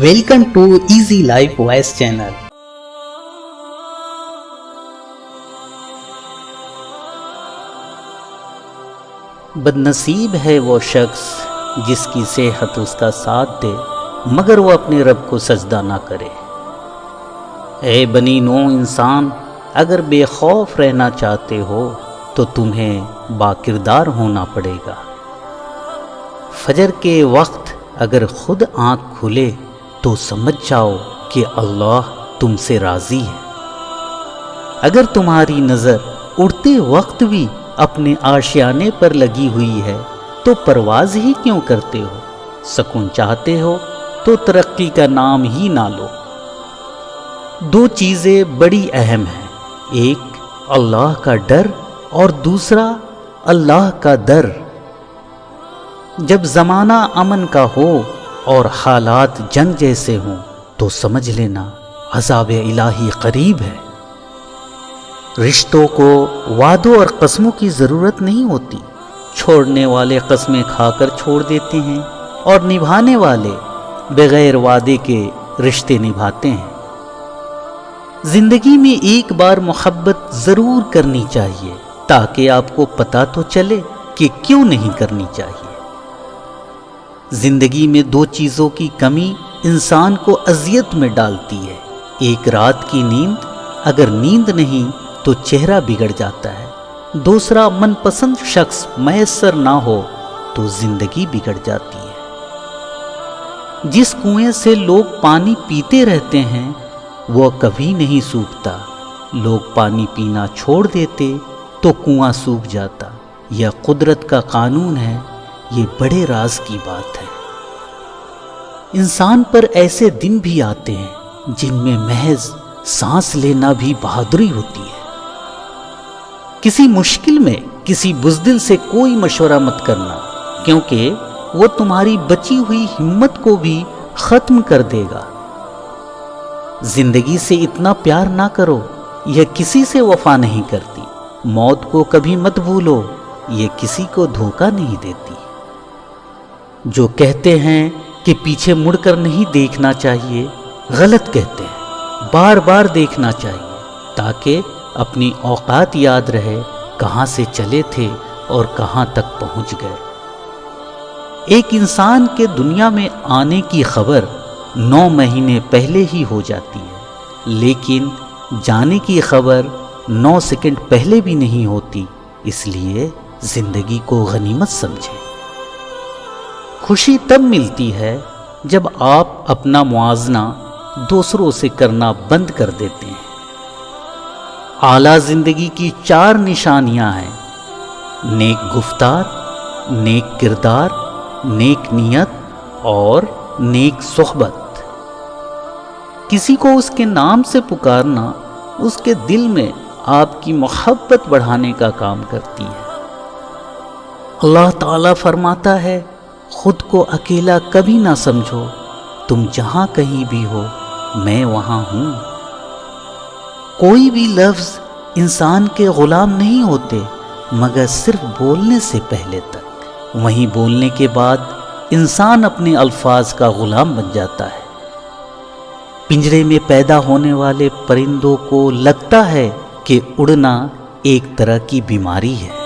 Welcome to Easy Life Voice channel. बदनसीब है वो शख्स जिसकी सेहत उसका साथ दे मगर वो अपने रब को सजदा ना करे। ए बनी नो इंसान, अगर बेखौफ रहना चाहते हो तो तुम्हें बाकिरदार होना पड़ेगा। फजर के वक्त अगर खुद आँख खुले तो समझ जाओ कि अल्लाह तुमसे राज़ी है। अगर तुम्हारी नज़र उड़ते वक्त भी अपने आशियाने पर लगी हुई है तो परवाज़ ही क्यों करते हो? सुकून चाहते हो तो तरक्की का नाम ही ना लो। दो चीज़ें बड़ी अहम हैं, एक अल्लाह का डर और दूसरा अल्लाह का दर। जब ज़माना अमन का हो और हालात जंग जैसे हों तो समझ लेना अज़ाब इलाही करीब है। रिश्तों को वादों और कस्मों की ज़रूरत नहीं होती। छोड़ने वाले कस्में खाकर छोड़ देते हैं और निभाने वाले बग़ैर वादे के रिश्ते निभाते हैं। ज़िंदगी में एक बार मोहब्बत ज़रूर करनी चाहिए ताकि आपको पता तो चले कि क्यों नहीं करनी चाहिए। जिंदगी में दो चीज़ों की कमी इंसान को अजियत में डालती है, एक रात की नींद, अगर नींद नहीं तो चेहरा बिगड़ जाता है। दूसरा मनपसंद शख्स मैसर ना हो तो जिंदगी बिगड़ जाती है। जिस कुएं से लोग पानी पीते रहते हैं वो कभी नहीं सूखता। लोग पानी पीना छोड़ देते तो कुआं सूख जाता। यह कुदरत का कानून है, ये बड़े राज की बात है। इंसान पर ऐसे दिन भी आते हैं जिनमें महज सांस लेना भी बहादुरी होती है। किसी मुश्किल में किसी बुज़दिल से कोई मशवरा मत करना, क्योंकि वो तुम्हारी बची हुई हिम्मत को भी खत्म कर देगा। जिंदगी से इतना प्यार ना करो, यह किसी से वफा नहीं करती। मौत को कभी मत भूलो, यह किसी को धोखा नहीं देती। जो कहते हैं कि पीछे मुड़कर नहीं देखना चाहिए, गलत कहते हैं। बार बार देखना चाहिए ताकि अपनी औकात याद रहे, कहाँ से चले थे और कहाँ तक पहुँच गए। एक इंसान के दुनिया में आने की खबर 9 महीने पहले ही हो जाती है, लेकिन जाने की खबर 9 सेकंड पहले भी नहीं होती। इसलिए जिंदगी को गनीमत समझें। खुशी तब मिलती है जब आप अपना मुआवजा दूसरों से करना बंद कर देते हैं। आला जिंदगी की 4 निशानियां हैं, नेक गुफ्तार, नेक किरदार, नेक नियत और नेक सोहबत। किसी को उसके नाम से पुकारना उसके दिल में आपकी मोहब्बत बढ़ाने का काम करती है। अल्लाह ताला फरमाता है, खुद को अकेला कभी ना समझो, तुम जहां कहीं भी हो मैं वहां हूं। कोई भी लफ्ज इंसान के गुलाम नहीं होते मगर सिर्फ बोलने से पहले तक। वहीं बोलने के बाद इंसान अपने अल्फाज का गुलाम बन जाता है। पिंजरे में पैदा होने वाले परिंदों को लगता है कि उड़ना एक तरह की बीमारी है।